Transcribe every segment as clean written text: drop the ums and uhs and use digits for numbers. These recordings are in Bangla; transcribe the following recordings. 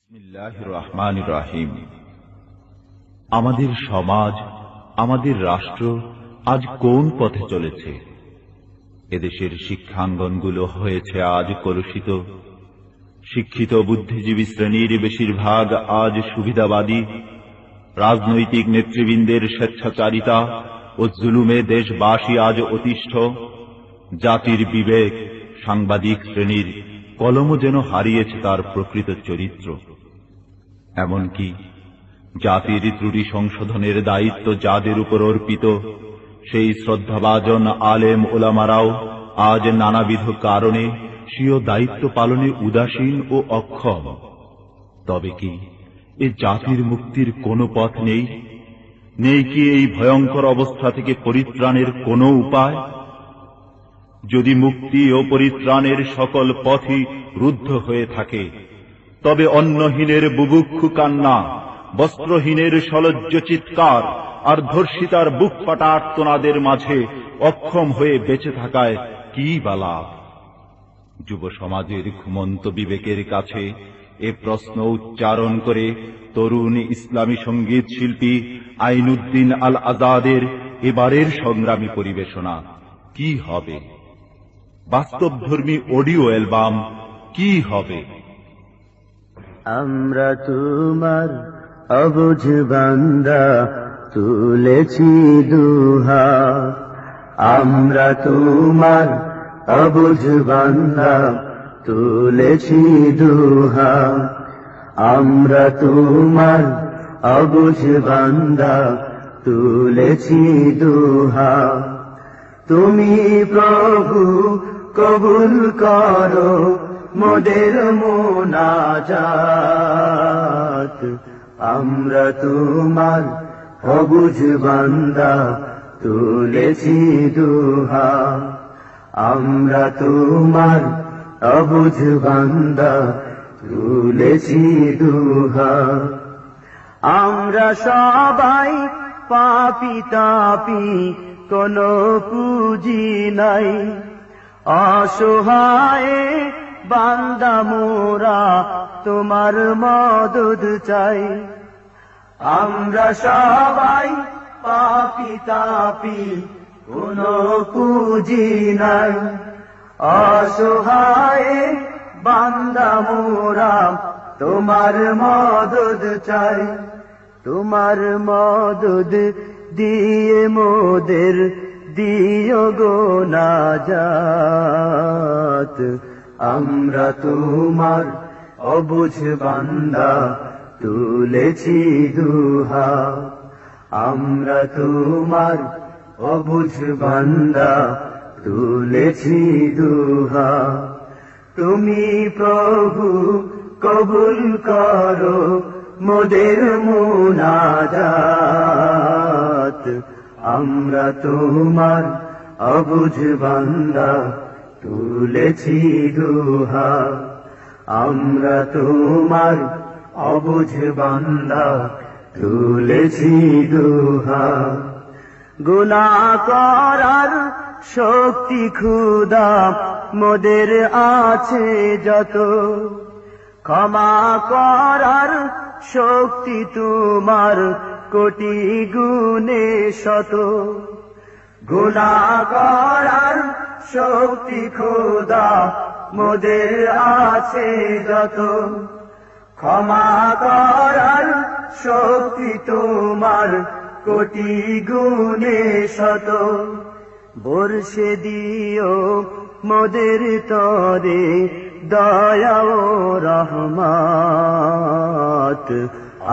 বিসমিল্লাহির রহমানির রহিম। আমাদের সমাজ, আমাদের রাষ্ট্র আজ কোন পথে চলেছে? এদেশের শিক্ষাঙ্গনগুলো হয়েছে আজ কলুষিত। শিক্ষিত বুদ্ধিজীবী শ্রেণীর বেশিরভাগ আজ সুবিধাবাদী। রাজনৈতিক নেতৃবৃন্দের স্বেচ্ছাচারিতা ও জুলুমে দেশবাসী আজ অতিষ্ঠ। জাতির বিবেক, সাংবাদিক শ্রেণীর কলমও যেন হারিয়েছে তার প্রকৃত চরিত্র। এমনকি জাতির ত্রুটি সংশোধনের দায়িত্ব যাদের উপর অর্পিত, সেই শ্রদ্ধাভাজন আলেম ওলামারাও আজ নানাবিধ কারণে স্বীয় দায়িত্ব পালনে উদাসীন ও অক্ষম। তবে কি এ জাতির মুক্তির কোনো পথ নেই? নেই কি এই ভয়ঙ্কর অবস্থা থেকে পরিত্রাণের কোনো উপায়? যদি মুক্তি ও পরিত্রাণের সকল পথই রুদ্ধ হয়ে থাকে, তবে অন্নহীনের বুভুক্ষু কান্না, বস্ত্রহীনের সলজ্জ চিৎকার আর ধর্ষিতার বুক ফাটা আর্তনাদের মাঝে অক্ষম হয়ে বেঁচে থাকায় কি বা লাভ? যুব সমাজের ঘুমন্ত বিবেকের কাছে এ প্রশ্ন উচ্চারণ করে তরুণ ইসলামী সঙ্গীত শিল্পী আইনুদ্দিন আল আজাদের এবারের সংগ্রামী পরিবেশনা কি হবে? বাস্তবধর্মী অডিও অ্যালবাম কি হবে? আমরা তোমার অবুঝ বান্দা, তুলেছি দুহাত। আমরা তোমার অবুঝ বান্দা, তুলেছি দুহাত। আমরা তোমার অবুঝ বান্দা, তুলেছি দুহাত। তুমি প্রভু কবুল করো মোদের মোনাজাত। আমরা তোমার অবুঝ বান্দা, তুলেছি দুহাত। আমরা তোমার অবুঝ বান্দা, তুলেছি দুহাত। আমরা সবাই পাপী তাপী, কোনো পুঁজি নাই। অসহায় বান্দা মোরা, তোমার মদদ চাই। আমরা সবাই পাপী তাপী, কোনো পুঁজি নাই। অসহায় বান্দা মোরা, তোমার মদদ চাই। তোমার মদদ দিয়ে মোদের দিও গো নাজাত। আমরা তোমার অবুঝ বান্দা, তুলেছি দুহাত। আমরা তোমার অবুঝ বান্দা, তুলেছি দুহাত। তুমি প্রভু কবুল করো মোদের মোনাজাত। আমরা তোমার অবুঝ বান্দা, তুলেছি দুহাত। আমরা তোমার অবুঝ বান্দা, তুলেছি দুহাত। গুনাহ করার শক্তি খুদা মোদের আছে যত, ক্ষমা করার শক্তি তোমার কোটি গুণে শত। গুনাহ করার শক্তি খোদা মোদের আছে যত, ক্ষমা করার শক্তি তোমার কোটি গুণে শত। বর্ষে দিও মোদের তরে দয়া ও রহমত।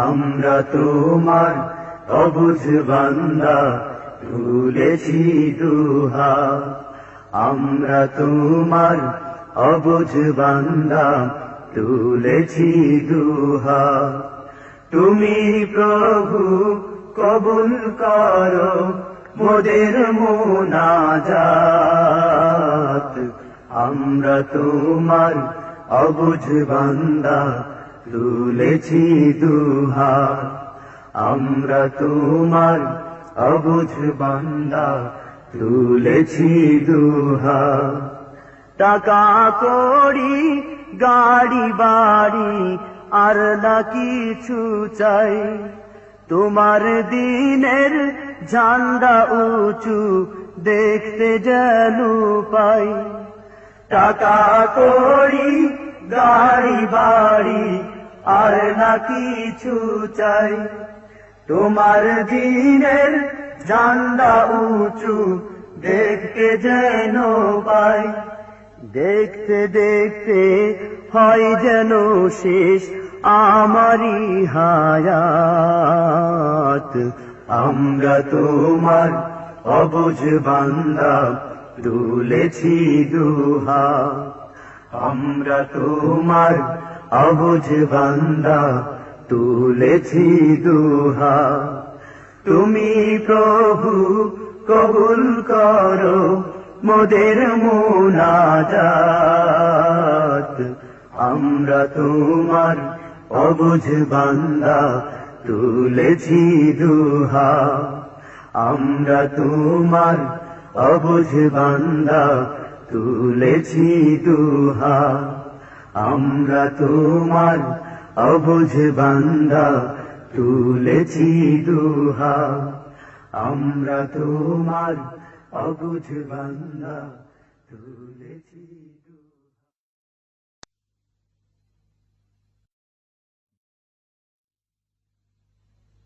আমরা তোমার অবুঝ বান্দা, তুলেছি দুহাত। আমরা তোমার অবুঝ বান্দা, তুলেছি দুহাত। তুমি প্রভু কবুল করো মোদের মোনাজাত। আমরা তোমার অবুঝ বান্দা, তুলেছি দুহাত। আমরা তোমার অবুঝ বান্দা, তুলেছি দুহাত। টাকা কড়ি গাড়ি বাড়ি আর না কিছু চাই, তোমার দিনের ঝান্ডা উঁচু দেখতে যেন পাই। টাকা কড়ি গাড়ি বাড়ি আর না কিছু চাই, তোমার দিনের ঝান্ডা উঁচু দেখতে যেন পাই। দেখতে দেখতে হয় যেন শেষ আমারি হায়াত, আমরা তোমার অবুঝ বান্দা তুলেছি দুহাত, আমরা তোমার অবুঝ বান্দা তুলেছি দুহাত। তুমি প্রভু কবুল করো মোদের মুনাজাত, আমরা তোমার অবুঝ বান্দা তুলেছি দুহাত, আমরা তোমার অবুঝ বান্দা তুলেছি দুহাত, আমরা তোমার অবুঝ বান্দা তুলেছি দুহাত, আমরা তোমার অবুঝ বান্দা তুলেছি।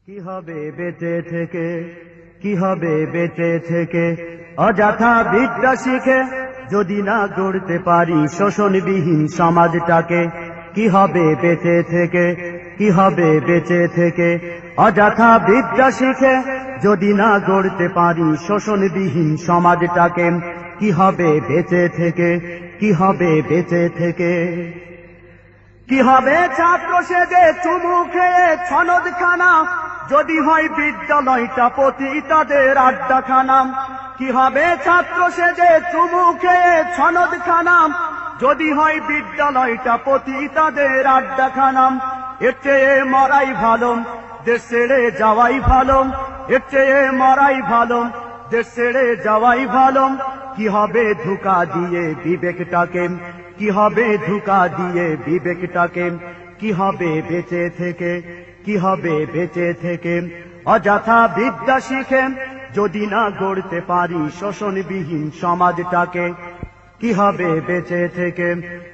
কি হবে বেঁচে থেকে, কি হবে বেঁচে থেকে অযথা বিদ্যা শিখে যদি না গড়তে পারি শোষণবিহীন সমাজটাকে। কি হবে বেঁচে থেকে, কি হবে বেঁচে থেকে অযথা বিদ্যা শিখে যদি না গড়তে পারি শোষণবিহীন সমাজটাকে। কি হবে বেঁচে থেকে, কি হবে বেঁচে থেকে। কি হবে ছাত্র সেজে চুমু খেয়ে ছনদখানা যদি হয় বিদ্যালয়টা পতিতাদের আড্ডাখানা। কি হবে ছাত্র সেজে চুমু খেয়ে ছনদখানা যদি হয় বিদ্যালয়টা পতিতাদের আড্ডাখানা। এর চেয়ে মরাই ভালো, দেশ ছেড়ে যাওয়াই ভালো, এর চেয়ে মরাই ভালো, দেশ ছেড়ে যাওয়াই ভালো। কি হবে ধোঁকা দিয়ে বিবেকটাকে, কি হবে ধোঁকা দিয়ে বিবেকটাকে। কি হবে বেঁচে থেকে, কি হবে বেঁচে থেকে অযথা বিদ্যা শিখে যদি না গড়তে পারি শোষণবিহীন সমাজটাকে। কি হবে বেঁচে থেকে,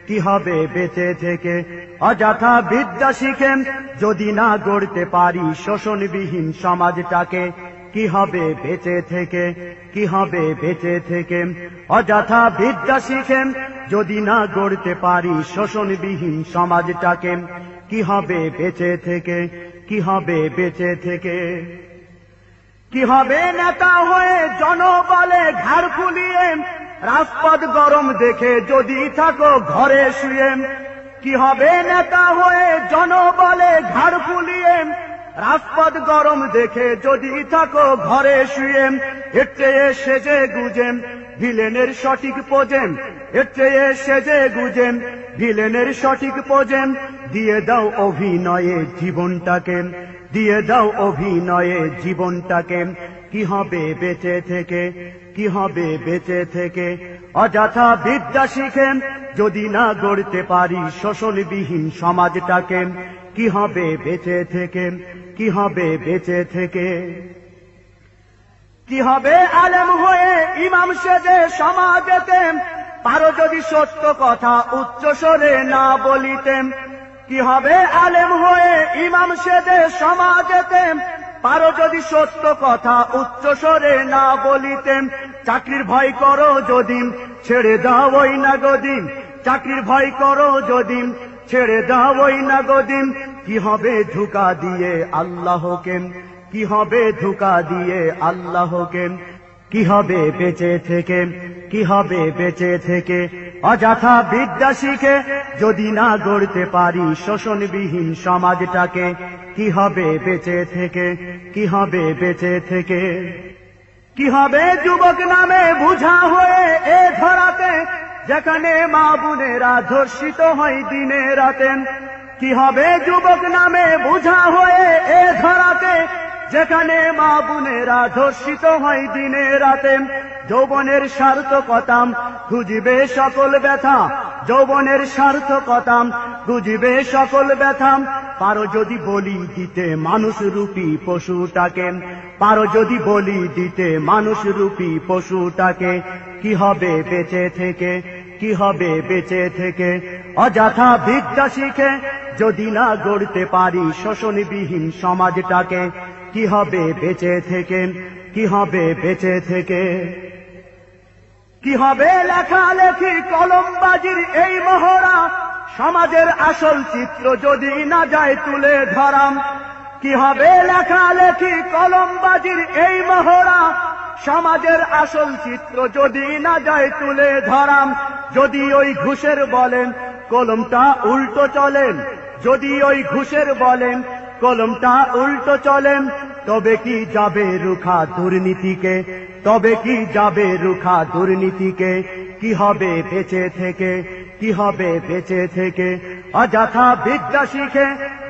কি হবে বেঁচে থেকে অযথা বিদ্যা শিখে যদি না গড়তে পারি শোষণবিহীন সমাজটাকে। কি হবে বেঁচে থেকে, কি হবে বেঁচে থেকে অযথা বিদ্যা শিখে যদি না গড়তে পারি শোষণবিহীন সমাজটাকে। কি হবে বেঁচে থেকে, কি হবে বেঁচে থেকে। কি হবে নেতা হয়ে জনবলে ঘাড় ফুলিয়ে রাজপথ গরম দেখে যদি থাকো ঘরে শুয়ে। কি হবে নেতা হয়ে জনবলে ঘাড় ফুলিয়ে রাজপথ গরম দেখে যদি থাকো ঘরে শুয়ে। এর চেয়ে সেজে গুজেন ভিলেনের সঠিক পোজেন, এর চেয়ে সেজে গুজেন ভিলেনের সঠিক পোজেন। দিয়ে দাও অভিনয়ে জীবনটাকে, দিয়ে দাও অভিনয়ে জীবনটাকে। কি হবে বেঁচে থেকে, কি হবে বেঁচে থেকে অযথা বিদ্যা শিখে যদি না গড়তে পারি শোষণবিহীন সমাজটাকে। কি হবে বেঁচে থেকে, কি হবে বেঁচে থেকে। কি হবে আলেম হয়ে ইমাম সেজে সমাজেতে পারো যদি সত্য কথা উচ্চ স্বরে না বলিতেন। কি হবে আলেম হয়ে ইমাম সেজে সমাজেতে পারো যদি সত্য কথা উচ্চ স্বরে না বলিতেন। চাকরির ভয় করো যদি ছেড়ে দাও ওই না গদিন, চাকরির ভয় করো যদি ছেড়ে দাও ওই না গদিন। কি হবে ধোঁকা দিয়ে আল্লাহকে, কি হবে ধোঁকা দিয়ে আল্লাহকে। কি হবে বেঁচে থেকে, কি হবে বেঁচে থেকে অযথা বিদ্যা শিখে যদি না গড়তে পারি শোষণবিহীন সমাজটাকে। কি হবে বেঁচে থেকে, কি হবে বেঁচে থেকে। কি হবে যুবক নামে বুঝা হয়ে এ ধরাতে যেখানে মা বোনেরা ধর্ষিত হয় দিনে রাতে। কি হবে যুবক নামে বুঝা হয়ে এ ধরাতে যেখানে মা বোনেরা ধর্ষিত হয় দিনে রাতে। যৌবনের সার্থকতা খুঁজিবে সকল ব্যথা, যৌবনের সার্থকতা খুঁজিবে সকল ব্যথা। পারো যদি বলি দিতে মানুষ রূপী পশুটাকে, পারো যদি বলি দিতে মানুষ রূপী পশুটাকে, কি হবে বেঁচে থেকে, কি হবে বেঁচে থেকে? অযথা বিদ্যা শিখে যদি না গড়তে পারি শোষণবিহীন সমাজটাকে, কি হবে বেঁচে থেকে, কি হবে বেঁচে থেকে? কি হবে লেখালেখি কলমবাজির এই মহড়া, সমাজের আসল চিত্র যদি না যায় তুলে ধরাম। কি হবে লেখালেখি কলমবাজির এই মহড়া, সমাজের আসল চিত্র যদি না যায় তুলে ধরাম। যদি ওই ঘুষের বলেন কলমটা উল্টো চলেন, যদি ওই ঘুষের বলেন কলমটা উল্টো চলেন, তবে কি যাবে রুখা দুর্নীতিকে, তবে কি যাবে রুখা দুর্নীতিকে? কি হবে বেঁচে থেকে, কি হবে বেঁচে থেকে? অযথা বিদ্যা শিখে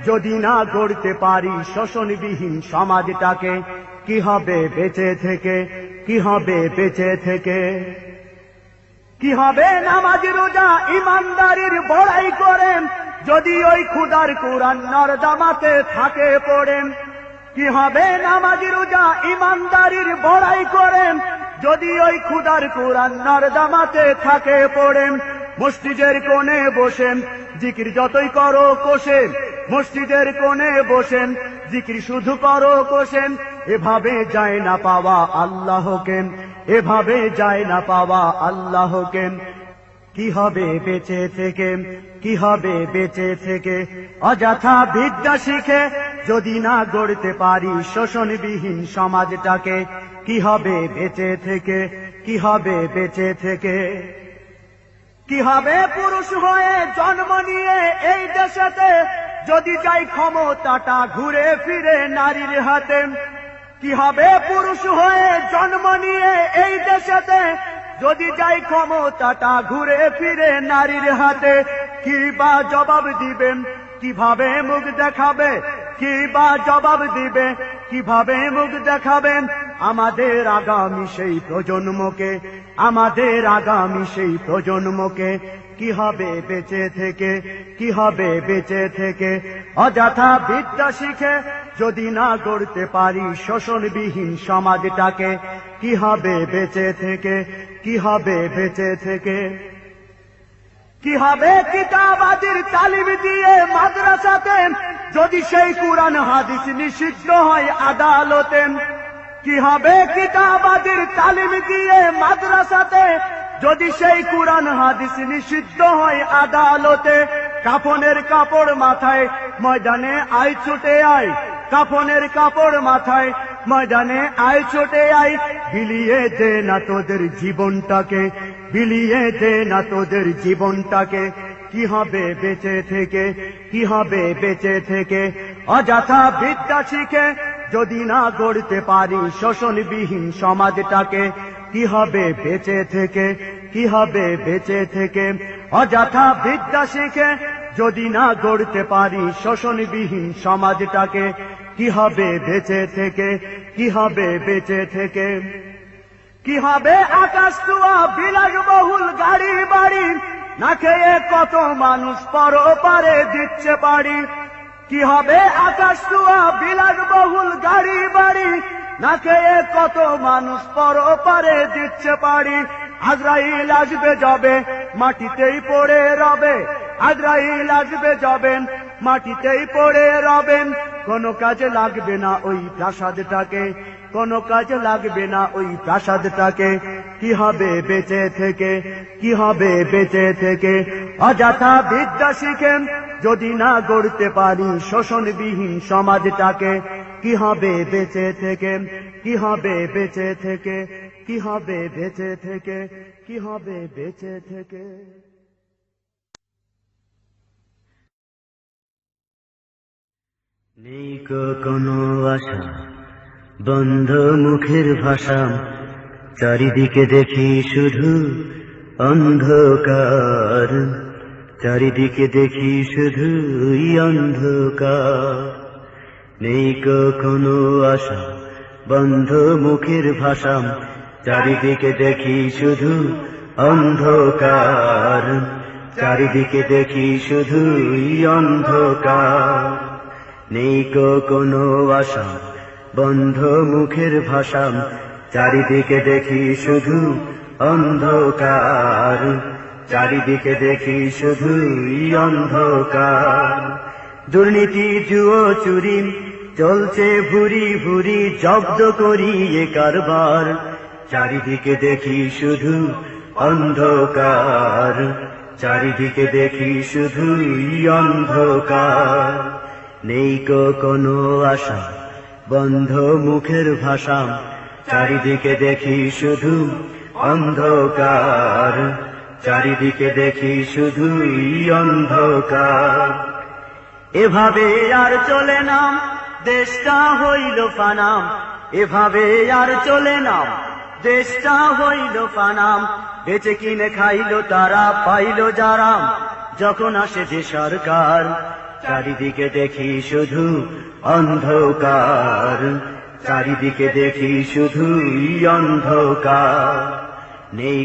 যদি না গড়তে পারি শোষণবিহীন সমাজটাকে, কি হবে বেঁচে থেকে, কি হবে বেঁচে থেকে? কি হবে নামাজ রোজা ইমানদারির বড়াই করেন, যদি ওই খুদার কুরআন নর্দমাতে থাকে পড়েন? কি হবে নামাজ রোজা ইমানদারির বড়াই করেন, যদি ওই খুদার কুরআন নর্দমাতে থাকে পড়েন? মসজিদের কোণে বসেন জিকির যতই করো কোষেন, মসজিদের কোণে বসেন জিকির শুধু করো কোষেন। এভাবে যায় না পাওয়া আল্লাহকে, এভাবে যায় না পাওয়া আল্লাহকে। কি হবে বেঁচে থেকে, কি হবে বেঁচে থেকে? অযথা বিদ্যা শিখে যদি না গড়তে পারি শোষণবিহীন সমাজটাকে, কি হবে বেঁচে থেকে, কি হবে বেঁচে থেকে? কি হবে পুরুষ হয়ে জন্ম নিয়ে এই দেশেতে, যদি যাই ক্ষমতাটা ঘুরে ফিরে নারীর হাতে? কি হবে পুরুষ হয়ে জন্ম নিয়ে এই দেশেতে, যদি যাই ক্ষমতাটা ঘুরে ফিরে নারীর হাতে? কি বা জবাব দিবেন, কিভাবে মুখ দেখাবে, কি বা জবাব দিবে, কিভাবে মুখ দেখাবেন আমাদের আগামী সেই প্রজন্মকে, আমাদের আগামী সেই প্রজন্মকে? কি হবে বেঁচে থেকে, কি হবে বেঁচে থেকে? অযথা বিদ্যা শিখে যদি না গড়তে পারি শোষণবিহীন সমাজটাকে, কি হবে বেঁচে থেকে, কি হবে বেঁচে থেকে? কি হবে কিতাবাদির তালিম দিয়ে মাদ্রাসাতে, যদি সেই কুরআন হাদিস নিষিদ্ধ হয় আদালতে? কি হবে কিতাবাদির তালিম দিয়ে মাদ্রাসাতে, যদি সেই কুরআন হাদিস নিষিদ্ধ হয় আদালতে? কাফনের কাপড় মাথায় ময়দানে আয় ছুটে আয়, কাফনের কাপড় মাথায় ময়দানে আয় ছুটে আয়। বিলিয়ে দে না তোদের জীবনটাকে, বিলিয়ে দে না তোদের জীবনটাকে। কি হবে বেঁচে থেকে, কি হবে বেঁচে থেকে? অযথা বিদ্যা শিখে যদি না গড়তে পারি শোষণবিহীন সমাজটাকে, কি হবে বেঁচে থেকে, কি হবে বেঁচে থেকে? অযথা বিদ্যা শিখে যদি না গড়তে পারি শোষণবিহীন সমাজটাকে, কি হবে বেঁচে থেকে, কি হবে বেঁচে থেকে? কি হবে আকাশ ছোঁয়া বিলাসবহুল গাড়ি বাড়ি, না খেয়ে কত মানুষ পরপারে দিচ্ছে বাড়ি? কি হবে আকাশ ছোঁয়া বিলাসবহুল গাড়ি বাড়ি, না খেয়ে কত মানুষ পরপারে দিচ্ছে বাড়ি? আজরাইল আসবে যাবে মাটিতেই পড়ে রবে, আজরাইল আসবে যাবেন মাটিতেই পড়ে রবেন। কোনো কাজে লাগবে না ওই প্রাসাদটাকে, কোনো কাজে লাগবে না ওই প্রাসাদটাকে। কি হবে বেঁচে থেকে, কি হবে বেঁচে থেকে? অযথা বিদ্যা শিখেন যদি না গড়তে পারি শোষণবিহীন সমাজটাকে, কি হবে বেঁচে থেকে, কি হবে বেঁচে থেকে? কি হবে বেঁচে থেকে, কি হবে বেঁচে থেকে? নেই কোনো আশা, বন্ধ মুখের ভাষা, চারিদিকে দেখি শুধু অন্ধকার, চারিদিকে দেখি শুধুই অন্ধকার। নেই কোনো আশা বন্ধ মুখের ভাষা, চারিদিকে দেখি শুধু অন্ধকার, চারিদিকে দেখি শুধুই অন্ধকার। নেই কোনো আশা বন্ধ মুখের ভাষা, চারিদিকে দেখি শুধু অন্ধকার, চারিদিকে দেখি শুধুই অন্ধকার। দুর্নীতি জুয়ো চুরি চলছে ভুরি ভুরি, জব্দ করি এ কারবার, চারিদিকে দেখি শুধু অন্ধকার, চারিদিকে দেখি শুধুই অন্ধকার। নেই কোনো আশা বন্ধ মুখের ভাষা, চারিদিকে দেখি শুধু অন্ধকার, চারিদিকে দেখি শুধুই অন্ধকার। এভাবে আর চলে না দেশটা হইল ফানাম, এভাবে আর চলে না দেশটা হইল ফানাম। বেচে কিনে খাইল তারা, পাইল যারা, যখন আসে যে সরকার, চারিদিকে দেখি শুধু অন্ধকার, চারিদিকে দেখি শুধুই অন্ধকার। নেই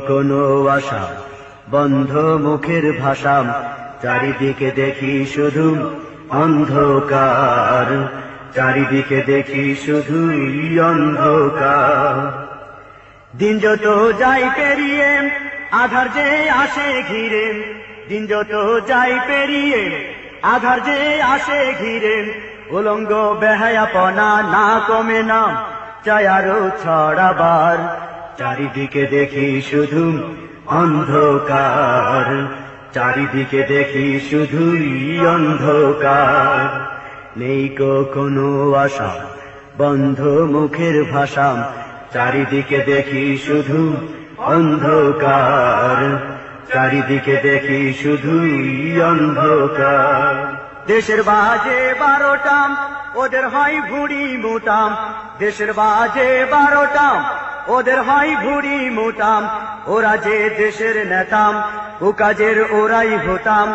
কোনো আশা বন্ধ মুখের ভাষা, চারিদিকে দেখি শুধু অন্ধকার, চারিদিকে দেখি শুধুই অন্ধকার। দিন যত যাই পেরিয়ে আধার যে আসে ঘিরে, দিন যত যাই পেরিয়ে আধার যে আসে ঘিরে, উলঙ্গ বেহায়াপনা না কমে না, চাই আরো ছড়াবার, চারিদিকে দেখি শুধু অন্ধকার, চারিদিকে দেখি শুধুই অন্ধকার। নেই কোনো আশা বন্ধ মুখের ভাষা, চারিদিকে দেখি শুধু অন্ধকার, চারিদিকে দেখি শুধুই অন্ধকার। দেশের বাজে 12টা ওদের হয় ভুঁড়ি মোটাম, দেশের বাজে 12টা ওদের হয় ভুঁড়ি মোটাম। ওরা যে দেশের নেতাম কুকাজের ওরাই হতাম,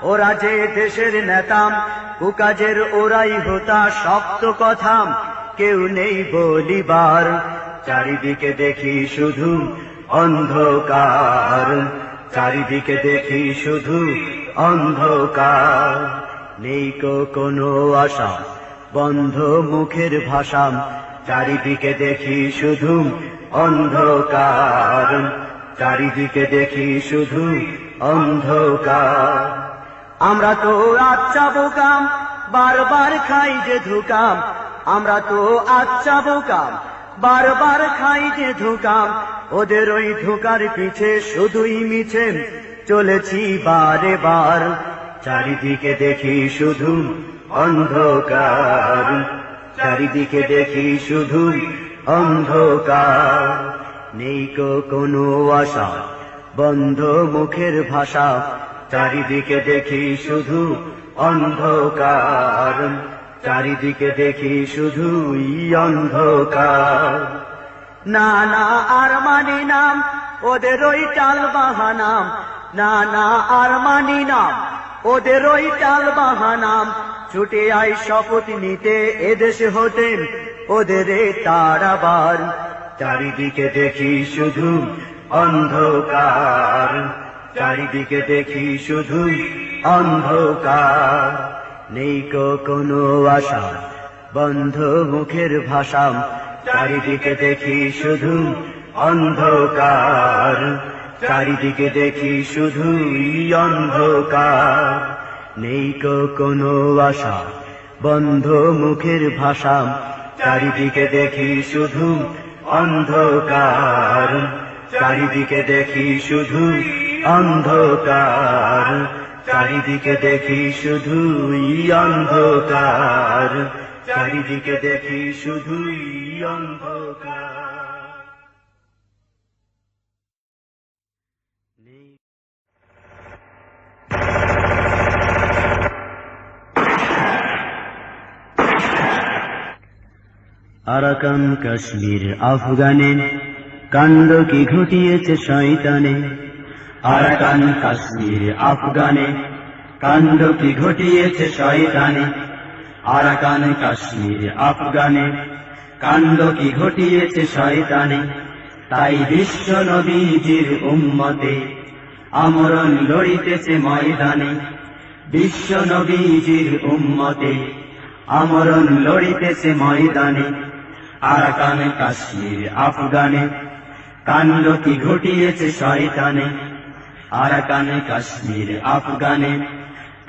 ওরা যে দেশের নেতাম কুকাজের ওরাই হতা। শক্ত কথা কেউ নেই বলিবার, চারিদিকে দেখি শুধু অন্ধকার, চারিদিকে দেখি শুধু অন্ধকার। নেই কোনো আশা বন্ধ মুখের ভাষা, চারিদিকে দেখি শুধু অন্ধকার, চারিদিকে দেখি শুধু অন্ধকার। আমরা তো আচ্ছা বোকাম বারবার খাই যে ধুকাম, আমরা তো আচ্ছা বোকাম বারবার খাই যে ধুকাম। ওদের ওই ধোকার পিছে শুধুই মিছে চলেছি বারে বার, চারিদিকে দেখি শুধু অন্ধকার, চারিদিকে দেখি শুধু অন্ধকার। নেই কোনো আশা বন্ধ মুখের ভাষা, চারিদিকে দেখি শুধু অন্ধকার, চারিদিকে দেখি শুধুই অন্ধকার। না না আর মানি নাম ওদের ওই টাল বাহানাম, না না আর মানি নাম ওদের ওই টাল বাহানাম। ছুটে আই শপথ নিতে এদেশে হতে ওদের তারাবার, চারিদিকে দেখি শুধু অন্ধকার, চারিদিকে দেখি শুধু অন্ধকার। নেই কোনো আশা বন্ধ মুখের ভাষা, চারিদিকে দেখি শুধু অন্ধকার, চারিদিকে দেখি শুধুই অন্ধকার। নেই কোনো আশা বন্ধ মুখের ভাষা, চারিদিকে দেখি শুধু অন্ধকার, চারিদিকে দেখি শুধু অন্ধকার, চারিদিকে দেখি শুধুই অন্ধকার, চারিদিকে দেখি শুধুই অন্ধকার। আরাকান কাশ্মীর আফগানে কাণ্ড কি ঘটিয়েছে শয়তানে, আরাকান কাশ্মীর আফগানে কাণ্ড কি ঘটিয়েছে শয়তানে। আরাকানে কাশ্মীর আফগানে কাণ্ড কি ঘটিয়েছে শয়তানে, তাই বিশ্ব নবীজির উম্মতে আমরণ লড়িতেছে ময়দানে। বিশ্ব নবীজির উম্মতে আমরণ লড়িতেছে ময়দানে। আরাকানে কাশ্মীর আফগানে কাণ্ড কি ঘটিয়েছে শয়তানে, আরাকানে কাশ্মীর আফগানে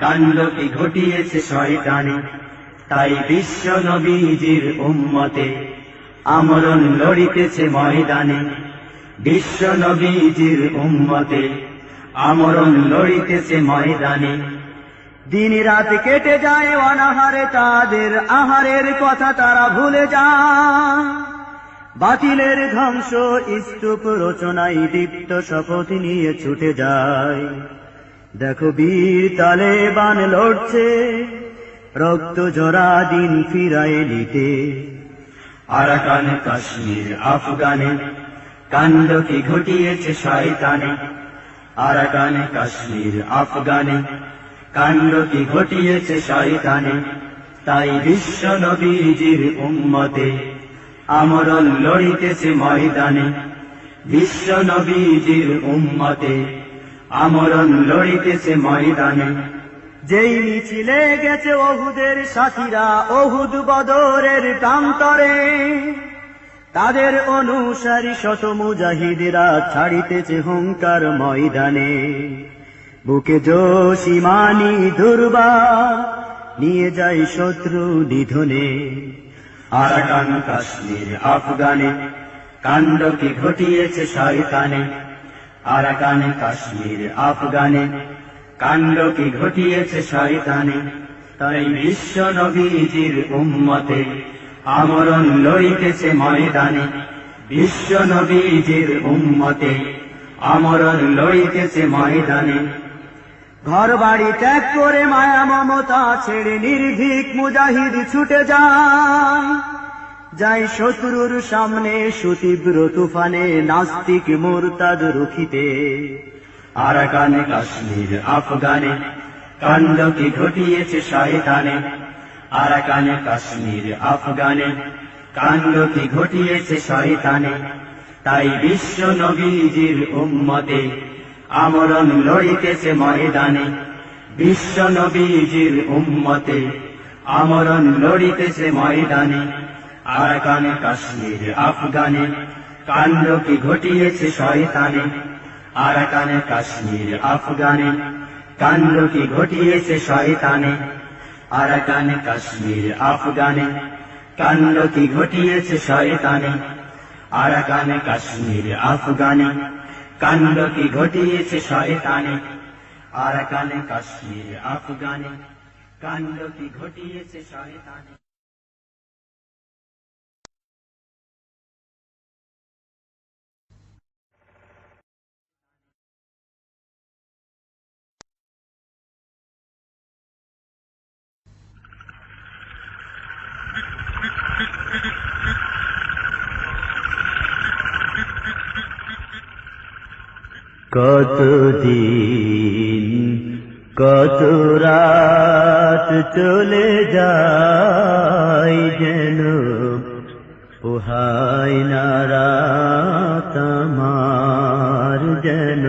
কাণ্ড কি ঘটিয়েছে শয়তানে, তাই বিশ্ব নবীজির উম্মতে আমরণ লড়িতেছে ময়দানে। বিশ্ব নবীজির উম্মতে আমরণ লড়িতেছে ময়দানে। দিন রাত কেটে যায় অনাহারে, তাদের আহারের কথা তারা ভুলে যায়। বাতিলের ধ্বংস স্তূপ রচনায় দীপ্ত শপথ নিয়ে ছুটে যায়। দেখো বীর তালেবান লড়ছে, রক্ত জরা দিন ফিরায় নিতে। আরাকানে কাশ্মীর আফগানে কাণ্ড কি ঘটিয়েছে শয়তানে, আরাকানে কাশ্মীর আফগানে কাণ্ড কি ঘটিয়েছে শয়তানে, তাই বিশ্ব নবীজির উম্মতে আমরণ লড়িতেছে ময়দানে। বিশ্ব নবীজির উম্মতে আমরণ লড়িতেছে ময়দানে। যেই মিছিলে গেছে ওহুদের সাথীরা ওহুদ বদরের প্রান্তরে, তাদের অনুসারী শত মুজাহিদেরা ছাড়িতেছে হুঙ্কার ময়দানে। বুকে জোশ ইমানি দুর্বার নিয়ে যায় শত্রু নিধনে। আরাকান কাশ্মীর আফগানে কাণ্ড কি ঘটিয়েছে শয়তানে, আরাকানে কাশ্মীর আফগানে কাণ্ড কি ঘটিয়েছে শয়তানে, তাই বিশ্ব নবীজির উম্মতে আমরণ লড়িতেছে ময়দানে। বিশ্ব নবীজির উম্মতে আমরণ লড়িতেছে ময়দানে। ঘর বাড়ি ত্যাগ করে মায়া মমতা ছেড়ে নির্ভীক মুজাহিদ ছুটে যায়। যাই শত্রুর সামনে সুতীব্র তুফানে নাস্তিক মুরতাদ রুখিতে। আরাকানে কাশ্মীর আফগানে কাণ্ড কি ঘটিয়েছে শয়তানে, আরাকানে কাশ্মীর আফগানে কাণ্ড কি ঘটিয়েছে শয়তানে, তাই বিশ্ব নবীজির উম্মতে আমরণ লড়িতেছে ময়দানে। বিশ্ব নবীজির উম্মতে আমরণ লড়িতেছে ময়দানে। আরাকানে কাশ্মীর আফগানে কাণ্ড কি ঘটিয়েছে শয়তানে, আরাকানে কাশ্মীর আফগানে কাণ্ড কি ঘটিয়েছে শয়তানে, আরাকানে কাশ্মীর আফগানে কাণ্ড কি ঘটিয়েছে শয়তানে, আরাকানে কাশ্মীর আফগানে কাণ্ড কি ঘটিয়েছে শয়তানে, আরাকানে কাশ্মীর আফগানে কাণ্ড কি ঘটিয়েছে শয়তানে। কতদিন কত রাত চলে যায় যেন পোহায় না রাত আমার, যেন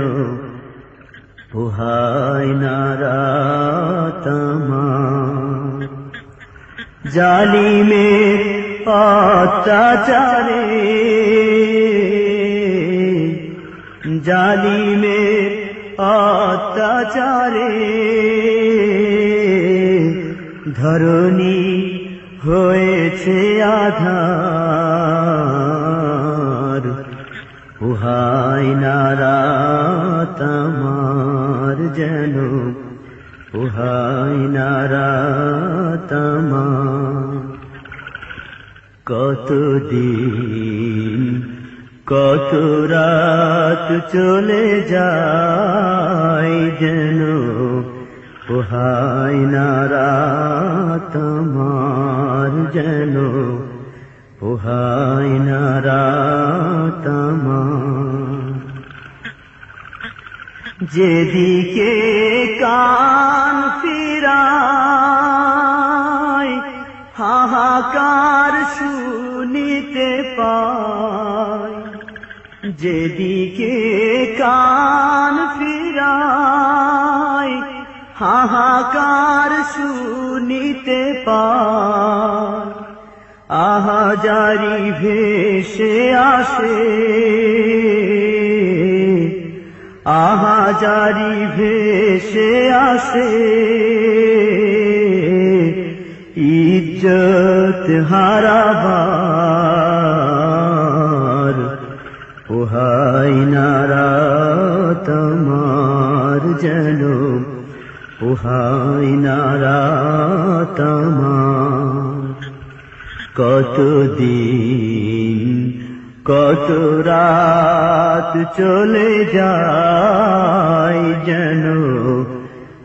পোহায় না রাত আমার। জালিমের অত্যাচারে জালিমের অত্যাচারে ধরণী হয়েছে আধার, পোহায় না রাত আমার, যেন পোহায় না রাত আমার। কতদিন কত রাত চলে যায় যেন পোহায় না রাত আমার, যেন পোহায় না রাত আমার। যেদিকে কান ফিরায় হাহাকার শুনিতে পাই, যেদিকে কান ফিরাই হাহাকার শুনিতে পাই। আহাজারি ভেসে আসে, আহাজারি ভেসে আসে, ইজ্জত হারাবার পোহাই না রাত আমার যেন, পোহাই না রাত আমার। কতদিন কত রাত চলে যায় যেন,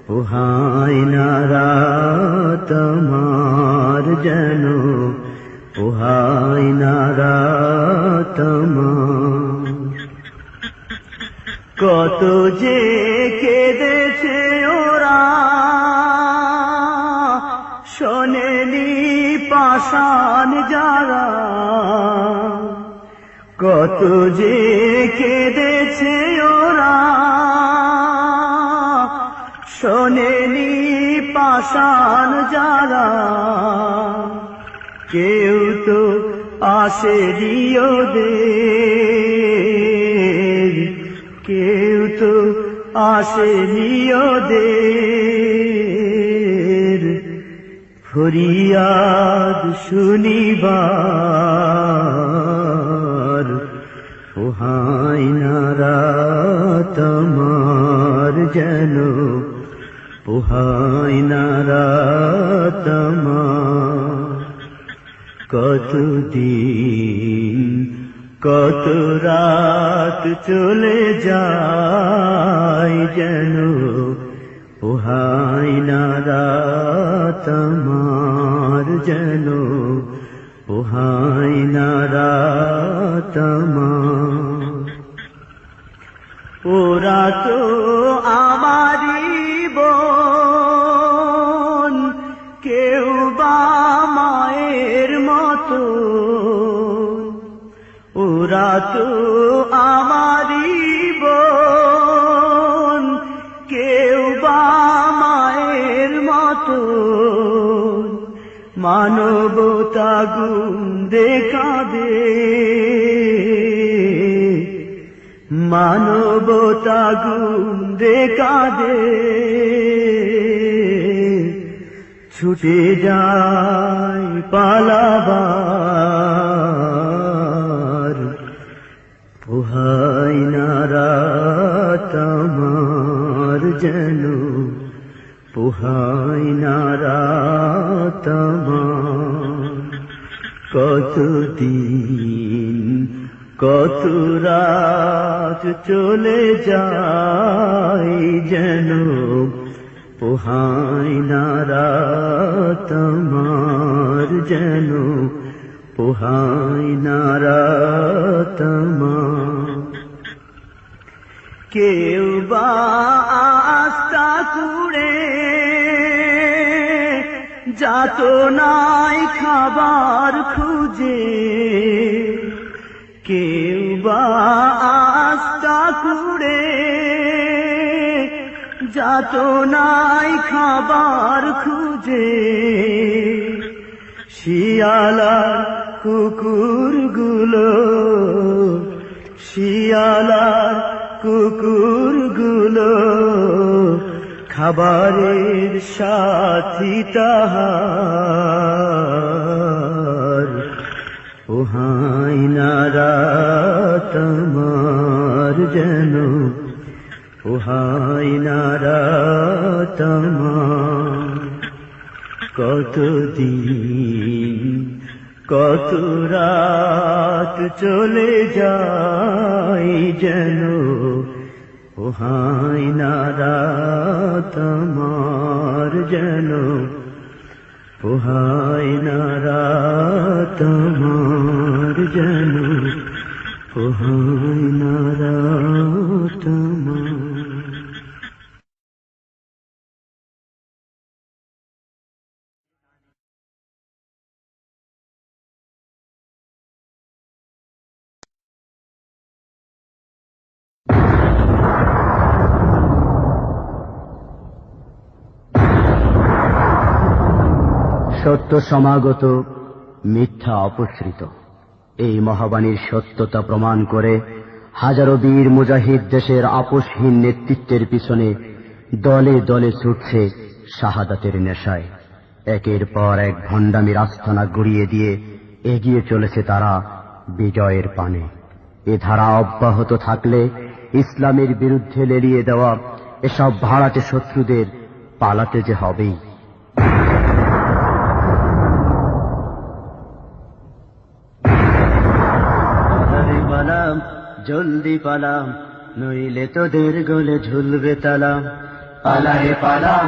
পোহাই না রাত আমার যেন, পোহাই না রাত আমার। কত যে কেঁদেছে ওরা, শোনেনি পাষাণ যারা, কত যে কেঁদেছে ওরা, শোনেনি পাষাণ যারা। কেউ তো আসেনি ওদের, কেউ তো আসেনি ওদের, ফরিয়াদ শুনিবার পোহাই না রাত আমার যেন, পোহাই না রাত আমার। কতদিন কত রাত চলে যায় যেন, পোহাই না রাত আমার যেন, পোহাই না রাত আমার। ওরা তো আমারই বোন, কেউ বা মায়ের মতো, ওরা তো আমারই বোন, কেউ বা মায়ের মতো। মানবতা গুণ দেখাবে, মানবতা গুণ দেখাবে, ছুটে যায় পালাবার পোহাই না রাত আমার যেন, পোহাই না রাত আমার। কতদিন কত রাত চলে যায় যেন, পোহাই না রাত আমার যেন, পোহাই না রাত আমার। কেউ বা আস্থা কুড়ে যাত নাই খাবার খুঁজে, কেউ বা আস্থা কুড়ে যাত নাই খাবার খুঁজে। শিয়ালার কুকুরগুলো, শিয়ালার কুকুরগুলো খাবারের সাথী তাহার, পোহাই না রাত আমার যেন, পোহাই না রাত আমার। কতদিন কত রাত চলে যায় যেন, পোহাই না রাত আমার যেন, পোহাই না রাত আমার যেন, পোহাই না রাত আমার। সত্য সমাগত, মিথ্যা অপসৃত। এই মহাবাণীর সত্যতা প্রমাণ করে হাজারো বীর মুজাহিদ দেশের আপোষহীন নেতৃত্বের পিছনে দলে দলে ছুটছে শাহাদাতের নেশায়। একের পর এক ভণ্ডামির আস্তানা গুড়িয়ে দিয়ে এগিয়ে চলেছে তারা বিজয়ের পানে। এ ধারা অব্যাহত থাকলে ইসলামের বিরুদ্ধে লেলিয়ে দেওয়া এসব ভাড়াটে শত্রুদের পালাতে যে হবেই। পালাম, জলদি পালাম, নইলে তোদের গলে ঝুলবে তালাম। পালারে পালাম,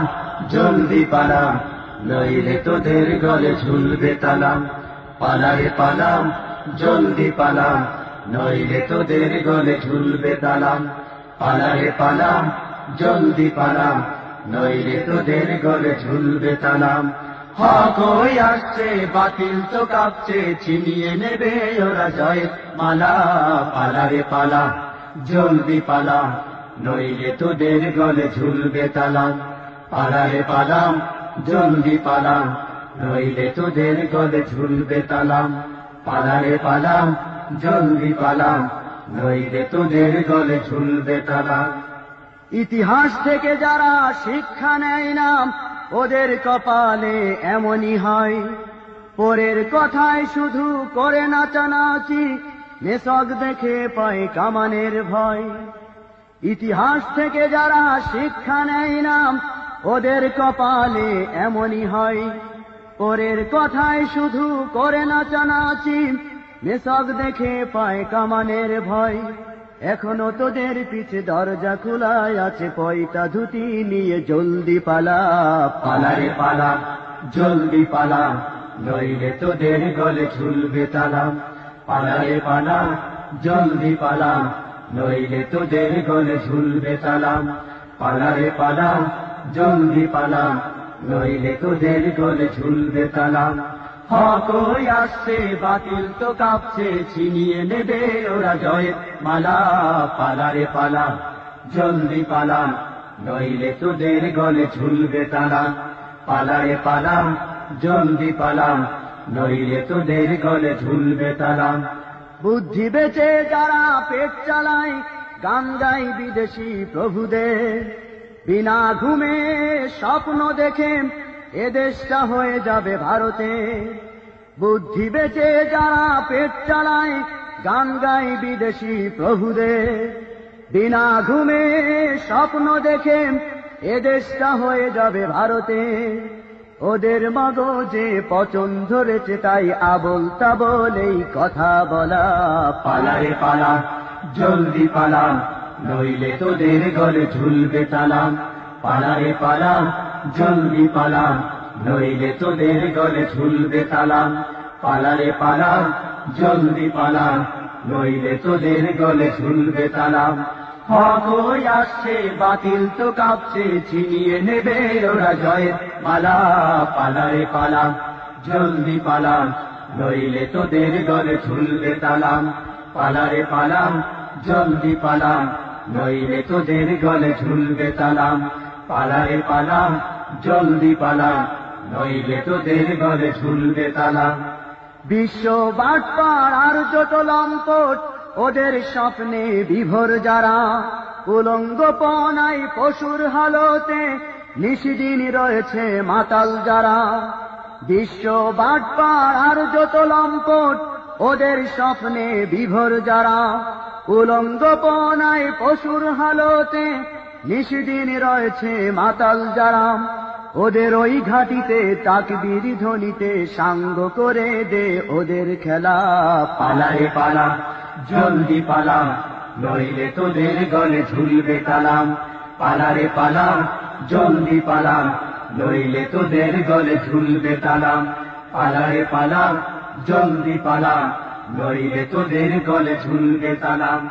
জলদি পালাম, নইলে তোদের গলে ঝুলবে তালাম। পালারে পালাম, জলদি পালাম, নইলে তোদের গলে ঝুলবে তালাম। পালারে পালাম, জলদি পালাম, নইলে তোদের গলে ঝুলবে তালাম। হক হয়ে আসছে, বাতিল তো কাঁপছে, ছিনিয়ে নেবে ওরা জয়ের মালা। পালারে পালাম, জলদি পালাম, নইলে তোদের গলে ঝুলবে তালাম। পালারে পালাম, জলদি পালাম, নইলে তোদের গলে ঝুলবে তালাম। পালারে পালাম, জলদি পালাম, নইলে তোদের গলে ঝুলবে তালাম। ইতিহাস থেকে যারা শিক্ষা নেয় না, ওদের কপালে এমনই হয়। পরের কথায় শুধু করে নাচানাচি, নেশক দেখে পায় কামানের ভয়। ইতিহাস থেকে যারা শিক্ষা নেয় না, ওদের কপালে এমনই হয়। পরের কথায় শুধু করে নাচানাচি, নেশক দেখে পায় কামানের ভয়। এখনো তোদের পিছে দরজা খোলাই আছে, পয়টা ধুতি নিয়ে জলদি পালা। পালারে পালা, জলদি পালা, নইলে তোদের গলে ঝুলবে তালাম। পালারে পালা, জলদি পালা, নইলে তোদের গলে ঝুলবে তালাম। পালারে পালা, জলদি পালা, নইলে তোদের গলে ঝুলবে তালাম। হক হয়ে আসছে, বাতিল তো কাঁপছে, ছিনিয়ে নেবে ওরা জয়ের মালা। পালারে পালা, জলদি পালা, নইলে তোদের গলে ঝুলবে তালা। পালারে পালা, জলদি পালা, নইলে তোদের গলে ঝুলবে তালা। বুদ্ধি বেচে যারা পেট চালায়, গান গাই বিদেশি প্রভুদের। বিনা ঘুমে স্বপ্ন দেখে এ দেশটা হয়ে যাবে ভারতে। বুদ্ধি বেচে যারা পেট চালায়, গান গাই বিদেশি প্রভুদের। বিনা ঘুমে স্বপ্ন দেখে এ দেশটা হয়ে যাবে ভারতে। ওদের মগজে পচন ধরেছে, তাই আবোল তাবোল এই কথা বলা। পালারে পালা, জলদি পালা, নইলে তোদের গলে ঝুলবে তালাম। পালারে পালা, জলদি পালা, নইলে তোদের গলে ঝুলবে তালাম। পালারে পালা, জলদি পালা, নইলে তোদের গলে ঝুলবে তালাম। হক হয়ে আসছে, বাতিল তো কাঁপছে, ছিনিয়ে নেবে ওরা জয়ের মালা। পালারে পালা, জলদি পালা, নইলে তোদের গলে ঝুলবে তালাম। পালারে পালা, জলদি পালা, নইলে তোদের গলে ঝুলবে তালাম। পালারে পালা, জলদি পালা, নইলে তোদের গলে ঝুলবে তালাম। বিশ্ব বাটপার আর যত লম্পট, ওদের স্বপ্নে বিভোর যারা। উলঙ্গপনায় পশুর হালতে, নিশিদিন রয়েছে মাতাল যারা। বিশ্ব বাটপার আর যত লম্পট, ওদের স্বপ্নে বিভোর যারা। উলঙ্গপনায় পশুর হালতে, নিশিদিন রয়েছে মাতাল যারা। ওদের ওই ঘাটিতে তাকবীর ধ্বনিতে সাঙ্গ করে দে ওদের খেলা। পালারে পালা, জলদি পালা, নইলে তোদের গলে ঝুলবে তালাম। পালারে পালা, জলদি পালা, নইলে তোদের গলে ঝুলবে তালাম। পালারে পালা, জলদি পালা, নইলে তোদের গলে ঝুলবে তালাম।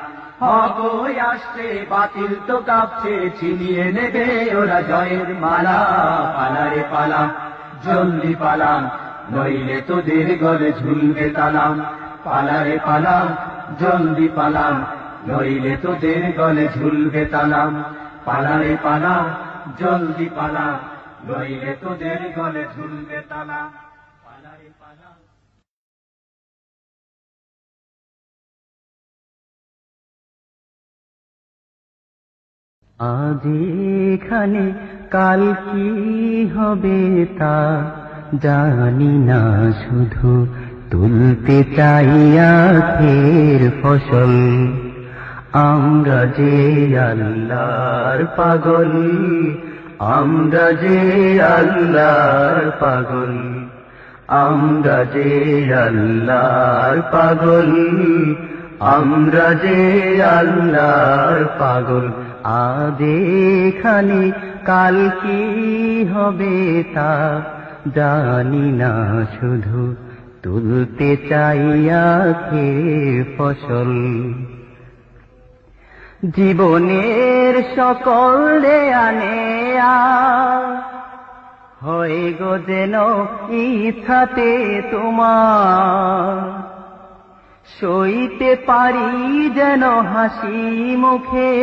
হক হয়ে আসছে, বাতিল তো কাঁপছে, ছিনিয়ে নেবে ওরা জয়ের মালা। পালারে পালা, জলদি পালা, নইলে তোদের গলে ঝুলবে তালাম। পালারে পালা, জলদি পালা, নইলে তোদের গলে ঝুলবে তালাম। পালারে পালা, জলদি পালা, নইলে তোদের গলে ঝুলবে তালাম। আজ এখানে কাল কি হবে তা জানি না, শুধু তুলতে চাই আখের ফসল। আমরা যে আল্লাহর পাগল, আমরা যে আল্লাহর পাগল, আমরা যে আল্লাহর পাগল, আমরা যে আল্লাহর পাগল। আজ এখানে কাল কি হবে তা জানি না, শুধু তুলতে চাই আখের ফসল। জীবনের সকল দেয়া নেয়া হয় গো যেন ইচ্ছাতে তোমার, সইতে পারি যেন হাসি মুখে,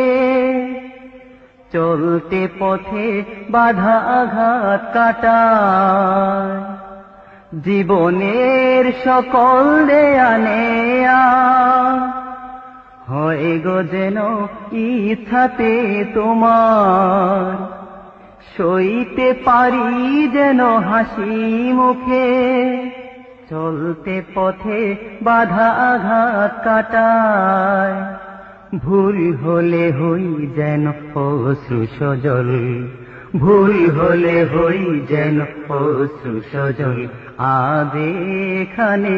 চলতে পথে বাধা আঘাত কাটায়। জীবনের সকল দেয়া নেয়া হয় গো যেন ইচ্ছাতে তোমার, সইতে পারি যেন হাসি মুখে, চলতে পথে বাধা আঘাত কাটায়। ভুল হলে হই যেন অশ্রু সজল, ভুল হলে হই যেন অশ্রু সজল। আজ এখানে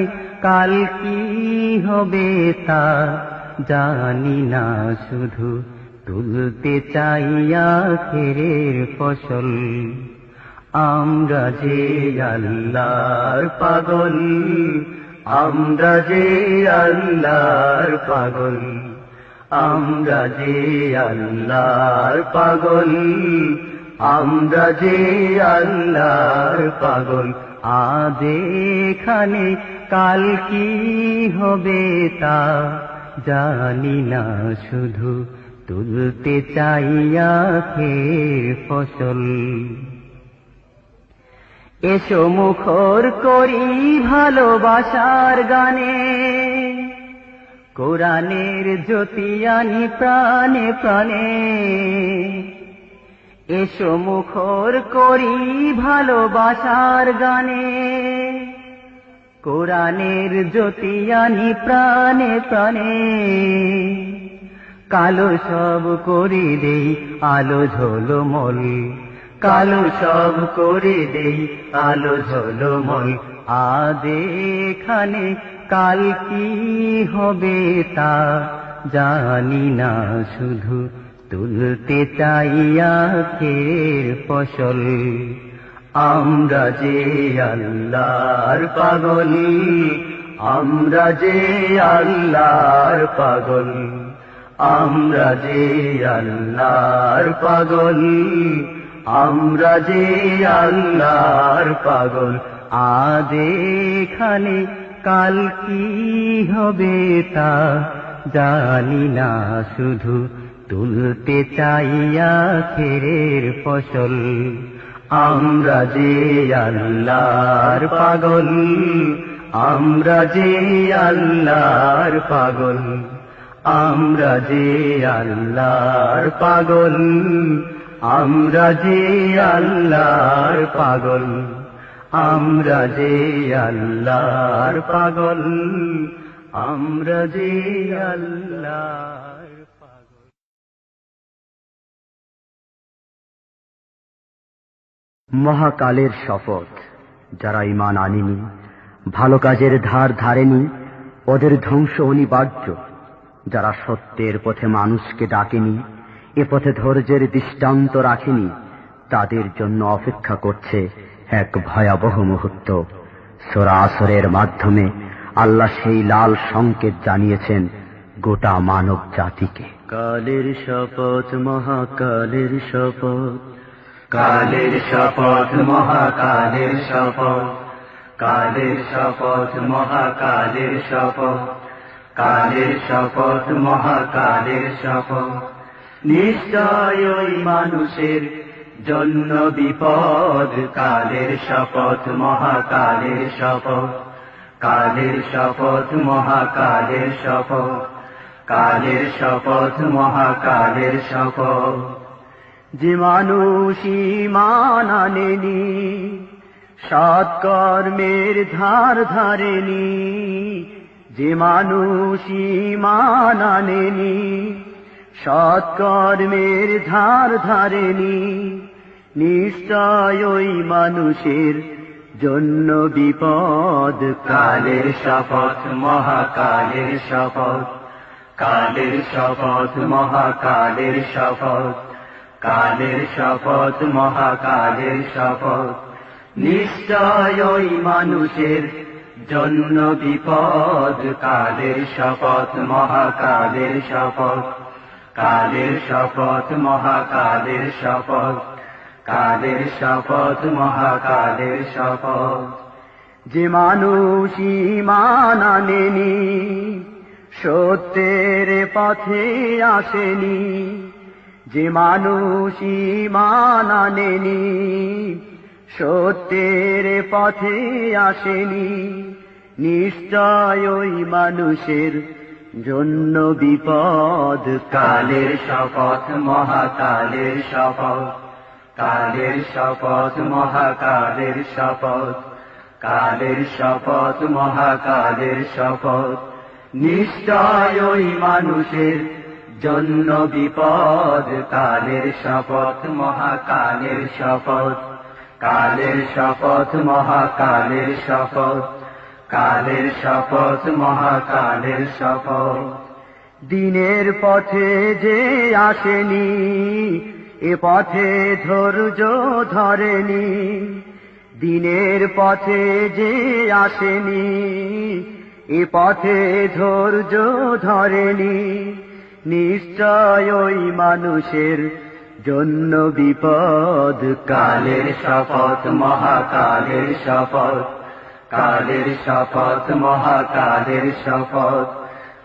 কাল কি হবে তা জানি না, শুধু তুলতে চাই আখেরের ফসল। আমরা যে আল্লাহর পাগল, আমরা যে আল্লাহর পাগল, আমরা যে আল্লাহর পাগল, আমরা যে আল্লাহর পাগল। আজ এখানে কাল কি হবে তা জানি না, শুধু তুলতে চাই আখের ফসল। এসো মুখর করি ভালোবাসার গানে, কোরআনের জ্যোতি আনি প্রাণে প্রাণে। এসো মুখর করি ভালোবাসার গানে, কোরআনের জ্যোতি আনি প্রাণে প্রাণে। কালো সব করে দেই আলো ঝলমল, কালো সব করে দেই আলো ঝলমল। আজ এখানে কাল কি হবে তা জানি না, শুধু তুলতে চাই আখের ফসল। আমরা যে আল্লাহর পাগল, আমরা যে আল্লাহর পাগল, আমরা যে আল্লাহর পাগল, আমরা যে আল্লাহর পাগল। আজ এখানে কাল কি হবে তা জানি না, শুধু তুলতে চাই আখেরের ফসল। আমরা যে আল্লাহর পাগল, আমরা যে আল্লাহর পাগল, আমরা যে আল্লাহর পাগল, আমরা যে আল্লাহর পাগল, আমরা যে আল্লাহর পাগল, আমরা যে আল্লাহর পাগল। মহাকালের শপথ, যারা ঈমান আনেনি, ভালো কাজের ধার ধারেনি, ওদের ধ্বংস অনিবার্য। যারা সত্যের পথে মানুষকে ডাকেনি, এ পথে ধৈর্যের দৃষ্টান্ত রাখেনি, তাদের জন্য অপেক্ষা করছে এক ভয়াবহ মুহূর্ত। সূরা আসরের মাধ্যমে আল্লাহ সেই লাল সংকেত জানিয়েছেন গোটা মানব জাতিকে। কালের শপথ, মহাকালের শপথ, কালের শপথ, মহাকালের শপথ, কালের শপথ, মহাকালের শপথ, কালের শপথ, মহাকালের শপথ। নিশ্চয় ওই মানুষের জন্য বিপদ কালের শপথ মহাকালের শপথ কালের শপথ মহাকালের শপথ কালের শপথ মহাকালের শপথ যে মানুষ ঈমান আনেনি সৎকর্মের ধার ধারেনি যে মানুষ ঈমান আনেনি সৎকর্মের ধার ধারেনি নিশ্চয় ওই মানুষের জন্য বিপদ কালের শপথ মহাকালের শপথ কালের শপথ মহাকালের শপথ কালের শপথ মহাকালের শপথ নিশ্চয় ওই মানুষের জন্য বিপদ কালের শপথ মহাকালের শপথ কালের শপথ মহাকালের শপথ কালের শপথ মহাকালের শপথ যে মানুষ ঈমান আনেনি সত্যের পথে আসেনি যে মানুষ ঈমান আনেনি সত্যের পথে আসেনি নিশ্চয় ওই মানুষের জন্য বিপদ কালের শপথ মহাকালের শপথ কালের শপথ মহাকালের শপথ কালের শপথ মহাকালের শপথ নিশ্চয় ওই মানুষের জন্য বিপদ কালের শপথ মহাকালের শপথ কালের শপথ মহাকালের শপথ কালের শপথ মহাকালের শপথ দিনের পথে যে আসেনি এ পথে ধৈর্য ধরেনি দিনের পথে যে আসেনি এ পথে ধৈর্য ধরেনি নিশ্চয় ওই মানুষের জন্য বিপদ কালের শপথ মহাকালের শপথ কালের শপথ মহাকালের শপথ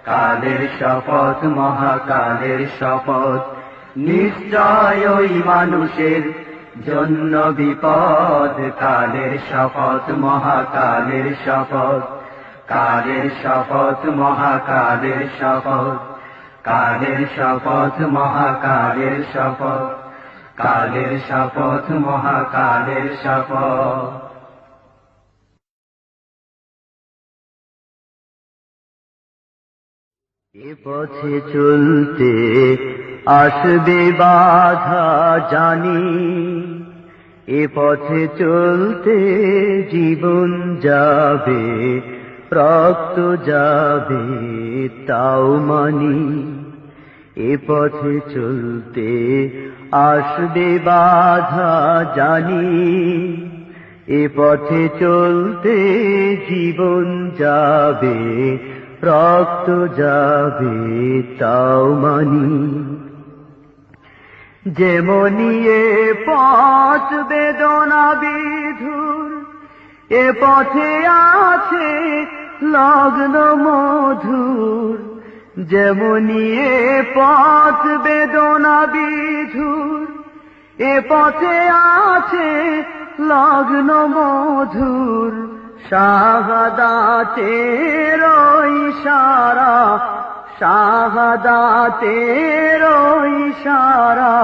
কালের শপথ মহাকালের শপথ নিশ্চয় ওই মানুষের জন্য বিপদ কালের শপথ মহাকালের শপথ কালের শপথ মহাকালের শপথ কালের শপথ মহাকালের শপথ কালের শপথ মহাকালের শপথ এ পথে চলতে আসবে বাধা জানি এ পথে চলতে জীবন যাবে রক্ত যাবে তাও মানি এ পথে চলতে আসবে বাধা জানি এ পথে চলতে জীবন যাবে রক্ত যাবে তাও মানি যেমনি এ পথ বেদনা বিধুর এ পথে আছে লগ্ন মধুর যেমনি এ পথ বেদনা বিধুর এ পথে আছে লগ্ন মধুর শাহাদাতের ইশারা শাহাদাতের ইশারা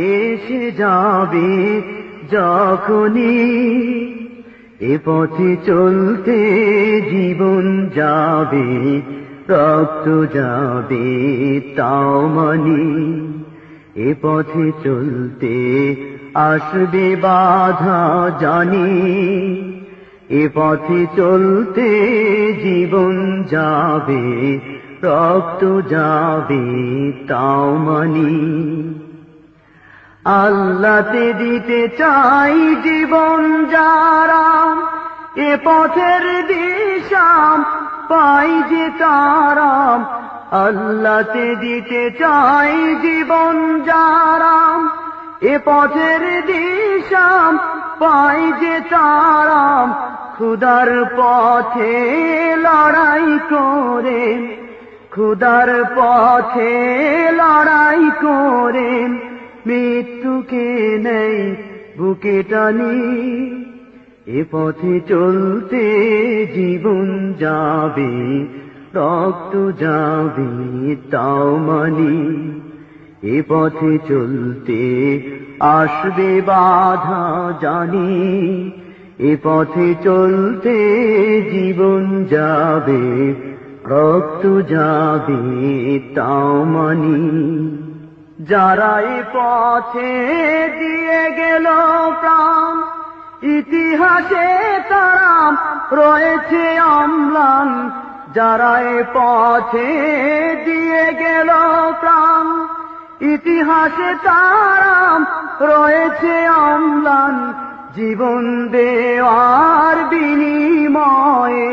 এসে যাবে যখনই এ পথে চলতে জীবন যাবে রক্ত যাবে তাও মানি এ পথে চলতে আসবে বাধা জানি এ পথে চলতে জীবন যাবে রক্ত যাবে তাও মানি আল্লাহতে দিতে চাই জীবন যারা এ পথের দিশাম পাই যে তারাম আল্লাহতে দিতে চাই জীবন যারা এ পথের দিশাম পাই যে তারাম খুদার পথে লড়াই করে খুদার পথে লড়াই করে মৃত্যুকে নেই বুকে টানি, এ পথে চলতে জীবন যাবে, রক্ত যাবে তাও মানি। এ পথে চলতে আসবে বাধা জানি, এ পথে চলতে জীবন যাবে, রক্ত যাবে তাও মানি। যারা এ পথে দিয়ে গেল প্রাণ, ইতিহাসে তারা রয়েছে অম্লান। যারা এ পথে দিয়ে গেল প্রাণ, ইতিহাসে তারা রয়েছে অম্লান। জীবন দেওয়ার বিনিময়ে,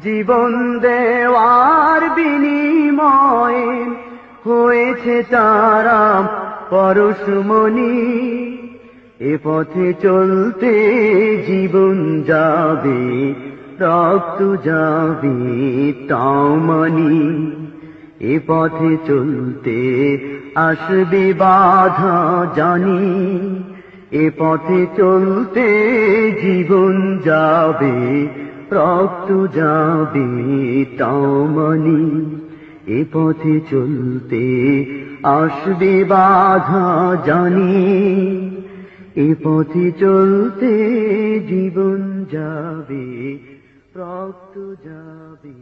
জীবন দেওয়ার বিনিময়ে হয়েছে তারা পরশমণি। এ পথে চলতে জীবন যাবে, রক্ত যাবে তাও মানি। এ পথে চলতে আসবে বাধা জানি, এ পথে চলতে জীবন যাবে, রক্ত যাবে তাও মানি। এ পথে চলতে আসবে বাধা জানি, এ পথে চলতে জীবন যাবে, রক্ত যাবে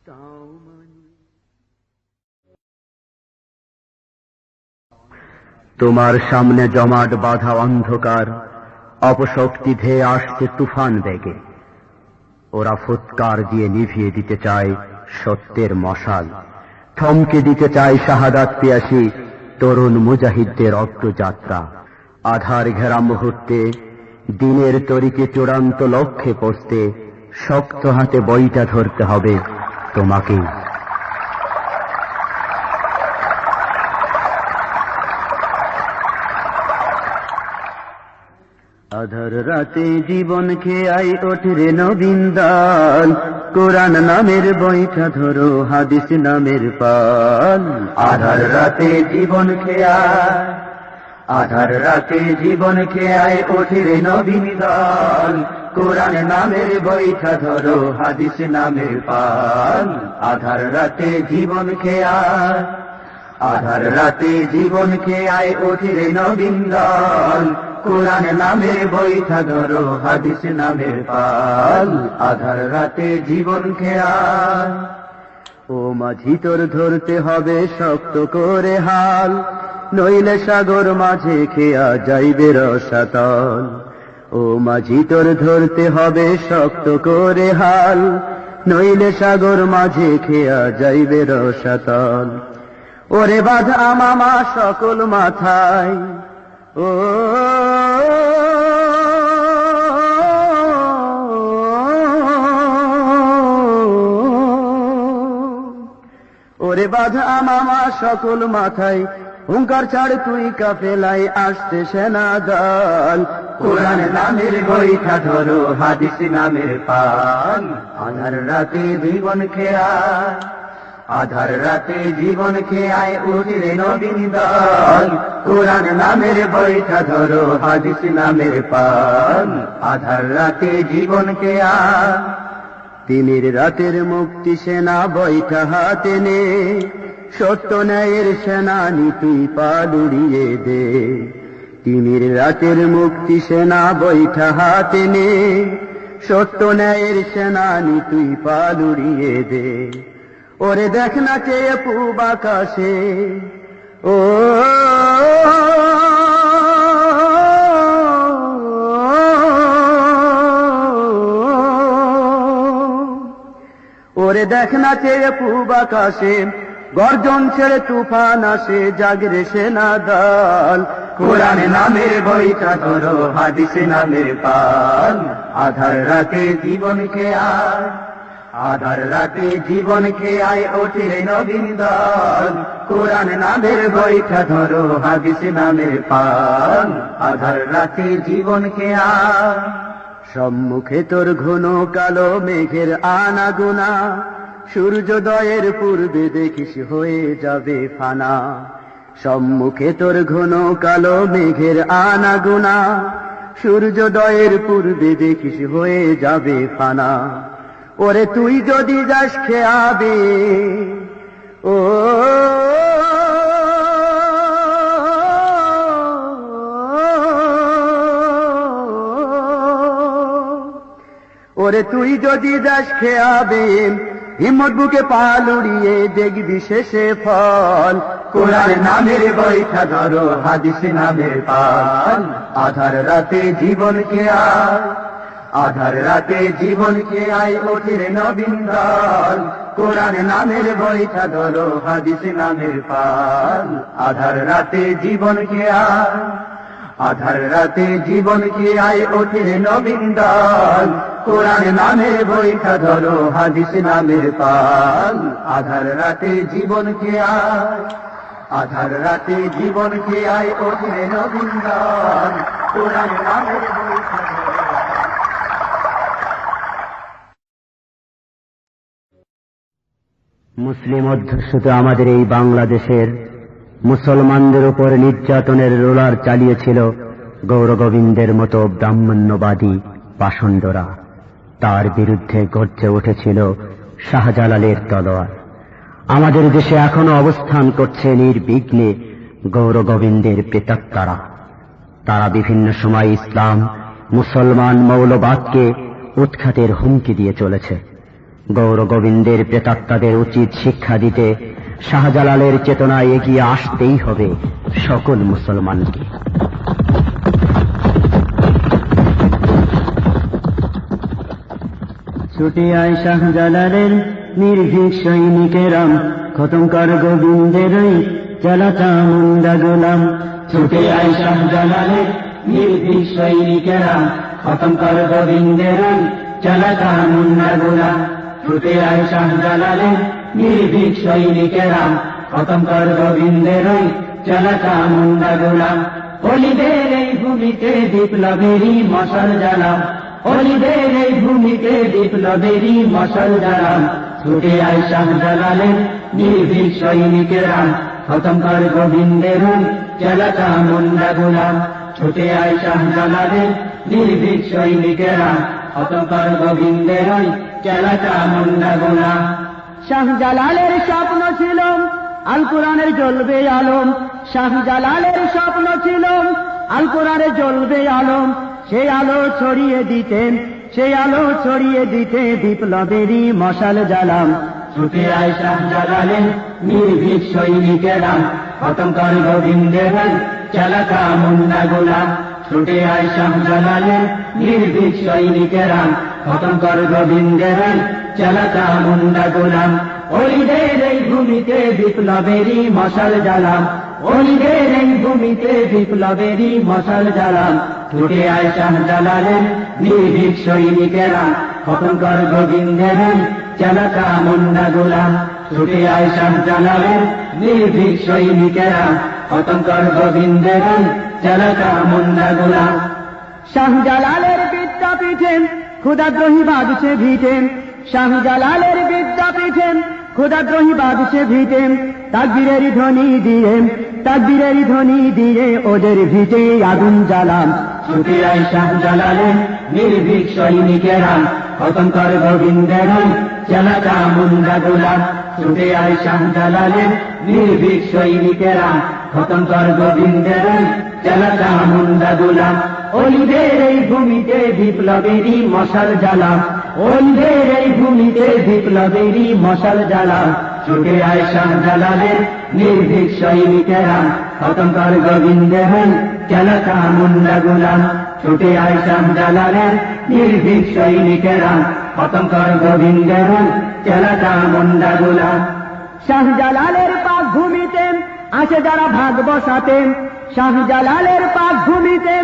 তাও মানি। তোমার সামনে জমাট বাঁধা অন্ধকার, অপশক্তি ধেয়ে আসছে তুফান বেগে। ওরা ফুৎকার দিয়ে নিভিয়ে দিতে চায় সত্যের মশাল, থমকে দিতে চায় শাহাদাত পিয়াসী তরুণ মুজাহিদদের অগ্রযাত্রা। আধার ঘেরা মুহূর্তে দিনের তরিকে চূড়ান্ত লক্ষ্যে পৌঁছতে শক্ত হাতে বইটা ধরতে হবে তোমাকেই। আধার রাতে জীবন খেয়াই ওঠে নবীন দাল, কোরআন নামের বইটা ধরো, হাদিস নামের পাল। আধার রাতে জীবন খেয়ায়, আধার রাতে জীবন খেয়ায় ওঠে নবীন দাল, কোরআন নামের বইটা ধরো, হাদিস নামের পাল। আধার রাতে জীবন খেয়ায়, আধার রাতে জীবন খেয়ায় ওঠে নবীন দাল, কোরআন নামের বইটা ধরো, হাদিস নামের পাল। আধার রাতে জীবন খেয়াল, ও মাঝি তোর ধরতে হবে শক্ত করে হাল, নইলে সাগর মাঝে খেয়া যাইবে রসাতল। ও মাঝি তোর ধরতে হবে শক্ত করে হাল, নইলে সাগর মাঝে খেয়া যাইবে রসাতল। ওরে বাধা মামা সকল মাথায়, ও ওরে বাধা মামা সকল মাথায়, হুঙ্কার ছাড় তুই কাফেলায় আসছে সেনা দল। কোরআন নামের বইটা ধরো, হাদিস নামের পাল। আধার রাতে জীবন খেয়ায়, আধার রাতে জীবন খেয়ায় উঠে নবীন দল, কোরআন নামের বইটা ধরো, হাদিস নামের পাল। আধার রাতে জীবন খেয়ায়, তিমির রাতের মুক্তি সেনা বইটা হাতে নে, সত্য ন্যায়ের সেনানি তুই পাল উড়িয়ে দে। তিমির রাতের মুক্তি সেনা বইটা হাতে নে, সত্য ন্যায়ের সেনানি তুই পাল উড়িয়ে দে। ওরে দেখ না চেয়ে পূব আকাশে, ও ওরে দেখ না চেয়ে পূব আকাশে, গর্জন ছেড়ে তুফান আসে, জাগরে সেনা দল। কোরআন নামের বইটা ধরো, হাদিস নামের পাল। আধার রাতে জীবন খেয়ায়, আধার রাতে জীবন খেয়ায় ওঠে নবীন দল, কোরআন নামের বইটা ধরো, হাদিস নামের পাল। আধার রাতে জীবন খেয়ায়, সম্মুখে তোর ঘন কালো মেঘের আনাগোনা, সূর্যোদয়ের পূর্বে দেখিস হয়ে যাবে ফানা। সম্মুখে তোর ঘন কালো মেঘের আনাগোনা, সূর্যোদয়ের পূর্বে দেখিস হয়ে যাবে ফানা। ওরে তুই যদি যাস খেয়াবে, ও ওরে তুই যদি যাস খেয়াবে, হিম্মত বুকে পাল উড়িয়ে দেখবি শেষে ফল। কোরআন নামের বৈঠা ধরো, হাদিস নামের পাল। আধার রাতে জীবনকে আয়, আধার রাতে জীবনকে আয় ওঠে নবীন দল। কোরআন নামের বৈঠা ধরো, হাদিস নামের পাল। আধার রাতে জীবনকে আয়, আধার রাতে জীবনকে আয় ওঠে নবীন দল। কোরআন নামের বৈঠা ধরো, হাদিস নামের পাল। আধার রাতে জীবনকে আয়, আধার রাতে জীবনকে আয় ওঠে নবীন দল। কোরআন নামের বৈঠা ধরো। মুসলিম অধ্যুষিত আমাদের এই বাংলাদেশের মুসলমানদের উপর নির্যাতনের রোলার চালিয়েছিল গৌরগোবিন্দের মতো ব্রাহ্মণ্যবাদী পাষণ্ডরা। তার বিরুদ্ধে গর্জে উঠেছিল শাহজালালের তলোয়ার। আমাদের দেশে এখনো অবস্থান করছে নির্বিঘ্নে গৌরগোবিন্দের প্রেতাত্মারা। তারা বিভিন্ন সময় ইসলাম, মুসলমান, মৌলবাদকে উৎখাতের হুমকি দিয়ে চলেছে। গৌরগোবিন্দের প্রেতাত্মাদের উচিত শিক্ষা দিতে শাহজালালের চেতনায় এগিয়ে আসতেই হবে সকল মুসলমানকে। ছুটে আয় শাহজালালের নির্ভীক সৈনিকেরাম, খতম কর গোবিন্দের চালাচা মুন্ডা গোলাম। ছুটে আয় শাহজালালের নির্ভীক সৈনিকেরাম, খতম কর গোবিন্দের চালাচা মুন্ডা গোলাম। ছুটে আয় শাহজালালের নির্ভীক সৈনিকেরাম, খতম কর গোবিন্দের চালাচা মুন্ডা গোলাম। অলিদের এই ভূমিতে বিপ্লবেরই মশাল জ্বালাম, অলিদের এই ভূমিতে বিপ্লবেরই মশাল জ্বালাম। ছুটে আয় শাহজালালের নির্ভীক সৈনিকেরাম, খতম কর গোবিন্দের চালাচা মুন্ডা গোলাম। ছুটে আয় শাহজালালের নির্ভীক সৈনিকেরাম, খতম কর গোবিন্দের চালাচা মুন্ডা গোলাম। শাহজালালের স্বপ্ন ছিল আল কোরআনের জ্বলবে আলম, শাহজালালের স্বপ্ন ছিল আল কোরআনের জ্বলবে আলম। সেই আলো ছড়িয়ে দিতেন, সেই আলো ছড়িয়ে দিতে বিপ্লবেরই মশাল জ্বালাম। ছুটে আয় শাহজালালের নির্ভীক সৈনিকেরাম, খতম কর গোবিন্দের চালাচা মুন্ডা গোলাম। ছুটে আয় শাহজালালের নির্ভীক সৈনিকেরাম, খতম কর গোবিন্দের চালাচা মুন্ডা গোলাম। অলিদের এই ভূমিতে বিপ্লবেরই মশাল জ্বালাম, অলিদের এই ভূমিতে বিপ্লবেরই মশাল জ্বালাম। ছুটে আয় শাহজালালের নির্ভীক সৈনিকেরাম, খতম কর গোবিন্দের চালাচা মুন্ডা গোলাম। ছুটে আয় শাহজালালের নির্ভীক সৈনিকেরাম, খতম কর গোবিন্দের চালাচা মুন্ডা গোলাম। শাহজালালের বিদ্যাপীঠে ক্ষুধাদ্রোহী বাঁধছে ভিটে, শাহজালালের বিদ্যাপীঠে ক্ষুধাদ্রোহী বাঁধছে ভিটে। তাকবীরের ধ্বনি দিয়ে, তাকবীরের ধ্বনি দিয়ে ওদের ভিটে আগুন জ্বালাম। ছুটে আয় শাহজালালের নির্ভীক সৈনিকেরাম, খতম কর গোবিন্দের চালাচা মুন্ডা গোলাম। ছুটে আয় শাহজালালের নির্ভীক সৈনিকেরাম, খতম কর গোবিন্দের চালাচা মুন্ডা গোলাম। অলিদের এই ভূমিতে বিপ্লবেরই মশাল জ্বালাম, অলিদের এই ভূমিতে বিপ্লবেরই মশাল জ্বালাম। ছুটে আয় শাহজালালের নির্ভীক সৈনিকেরাম, খতম কর গোবিন্দের চালাচা মুন্ডা গোলাম। ছুটে আয় শাহজালালের নির্ভীক সৈনিকেরাম, খতম কর গোবিন্দের চালাচা মুন্ডা গোলাম। শাহজালালের পাক ভূমিতে আসে যারা ভাগ বসাতেন, শাহজালালের পাক ভূমিতে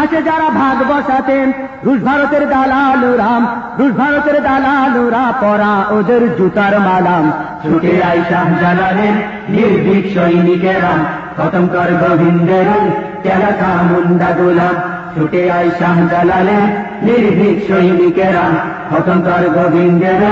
আসে যারা ভাগ বসাতেন। রুশ ভারতের দালালুরাম, রুশ ভারতের দালালুরা পরা ওদের জুতার মালাম। ছুটে আয় শাহজালালের নির্ভীক সৈনিকেরাম, খতম কর গোবিন্দের চালাচা মুন্ডা গোলাম। ছুটে আয় শাহজালালের নির্ভীক সৈনিকেরাম, খতম কর গোবিন্দের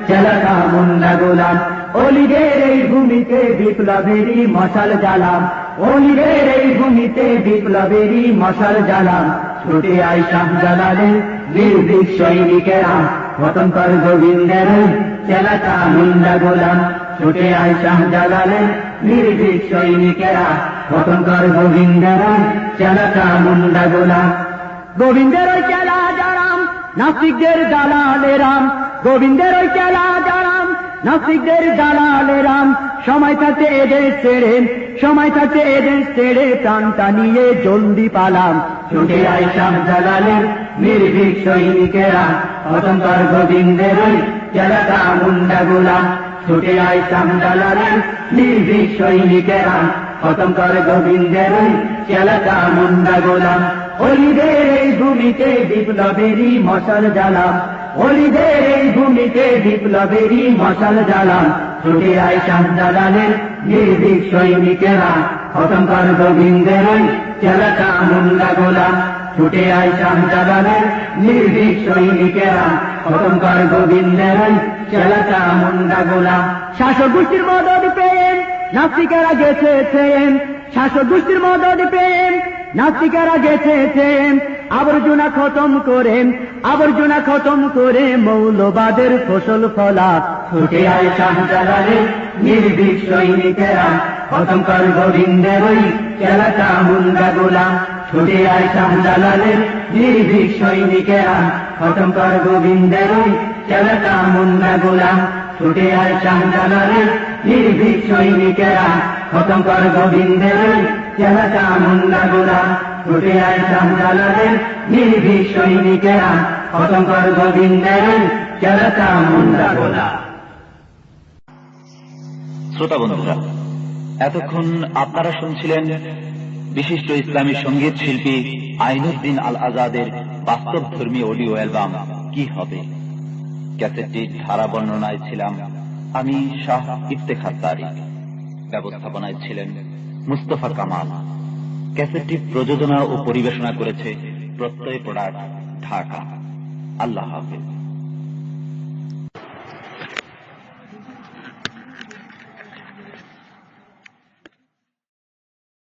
চালাচা মুন্ডা গোলাম। অলিদের এই ভূমিতে বিপ্লবেরই মশাল জ্বালাম, অলিদের এই ভূমিতে বিপ্লবেরই মশাল জ্বালান, ছুটে আয় শাহজালালের নির্ভীক সৈনিকেরা, পতন কর গোবিন্দের চেলাটা মুন্ডা গোলাম, ছুটে আয় শাহজালালের নির্ভীক সৈনিকেরা, পতন কর গোবিন্দের চেলাটা মুন্ডা গোলাম। গোবিন্দের ওই চেলা যারাম নাস্তিকদের দালালেরাম, গোবিন্দের ওই চেলা যারাম নাস্তিকদের দালালেরাম, সময় থাকতে এদের ছেড়ে, সময় থাকতে এদের ছেড়ে প্রাণটা নিয়ে জলদি পালাম, ছুটে আয় শাহজালালের নির্ভীক সৈনিকেরা, পতন কর গোবিন্দের ওই চেলাটা মুন্ডা গোলাম, ছুটে আয় শাহজালালের নির্ভীক সৈনিকেরা, পতন কর গোবিন্দের ওই চেলাটা মুন্ডা গোলাম। অলিদের এই ভূমিতে বিপ্লবেরই মশাল জ্বালাম, অলিদের এই ভূমিতে বিপ্লবেরই মশাল জ্বালাম, ছুটে আয় শাহজালালের নির্ভীক সৈনিকেরা, পতন কর গোবিন্দের ওই চেলাটা মুন্ডা গোলাম, ছুটে আয় শাহজালালের নির্ভীক সৈনিকেরা, পতন কর গোবিন্দের ওই চেলাটা মুন্ডা গোলাম। শাসক গোষ্ঠীর মদদ পেয়ে নাস্তিকেরা গেছেছেন, শাসক গোষ্ঠীর মদদ পেয়ে নাস্তিকেরা গেছেছেন, আবর্জনা খতম করে, আবর্জনা খতম করে মৌলবাদের ফসল ফলা, ছুটে আয় শাহজালালের নির্ভীক সৈনিকেরা, পতন কর গোবিন্দের ওই চেলাটা মুন্ডা গোলাম, ছুটে আয় শাহজালালের নির্ভীক সৈনিকেরা, পতন কর গোবিন্দের ওই চেলাটা মুন্ডা গোলাম, ছুটে আয় শাহজালালের নির্ভীক সৈনিকেরা, পতন কর গোবিন্দের ওই চেলাটা মুন্ডা গোলাম, ছুটে আয় শাহজালালের নির্ভীক সৈনিকেরা, পতন কর গোবিন্দের ওই চেলাটা মুন্ডা গোলাম। শ্রোতা বন্ধুরা, এতক্ষণ আপনারা শুনছিলেন বিশিষ্ট ইসলামী সঙ্গীত শিল্পী আইনুদ্দিন আল আজাদের বাস্তব ধর্মী অডিও অ্যালবাম কি হবে। ক্যাসেটটির ধারা বর্ণনায় ছিলাম আমি শাহ ইফতেখার তারিক, ব্যবস্থাপনায় ছিলেন মুস্তফা কামাল। ক্যাসেটটি প্রযোজনা ও পরিবেশনা করেছে প্রত্যয় প্রোডাক্ট, ঢাকা। আল্লাহ হাফেজ।